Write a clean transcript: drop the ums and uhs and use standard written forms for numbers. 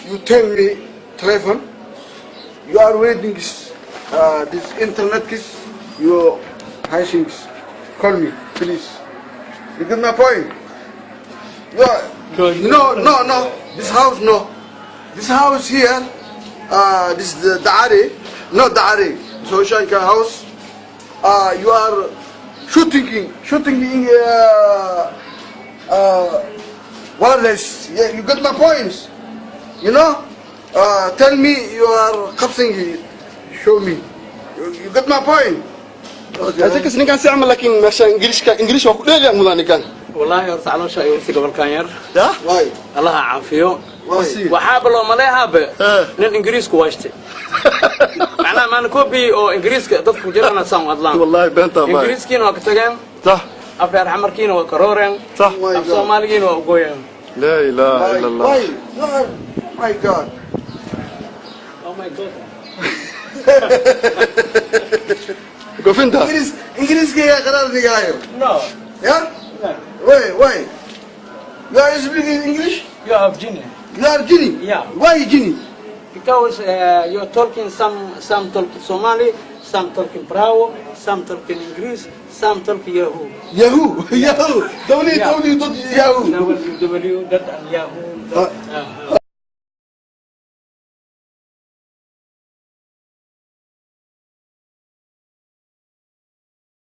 you tell me telephone. You are reading this internet kiss. You hashings. Call me, please. You get my point? No. This house, no. This house here, this is the Da'ari, not Da'ari. So Shanka house. You are shooting in wireless. Yeah, you get my points. You know? Tell me you are capturing. Show me. You get my point. هذاك السنين كان سيعمل لكن ماشي إنجليش وكل لا مولاني كان. والله يرسل على شيء يرسل قبل كان ده؟ واي. الله عافيه. واي. وحاب لو ما لها به. للإنجليز كواشته. أنا ما نكوبي أو إنجليز تدخل جرنا سام أطلع. والله بنت أباي. إنجليز كينو أكتجن. صح. أفير حمر كينو وكرورن. صح. أفصومال كينو وقويم. لا إله إلا الله. واي. My God. Oh my God. قف أنت. إنجليز كي قرار نجايو. No. Yeah? No. Why? You are speaking English? You have genie. You are Guinea? Yeah. Why Guinea? Because you're talking some talking Somali, some talking Bravo, some talking English, some talking Yahoo. Yahoo. Don't Yahoo. www.yahoo.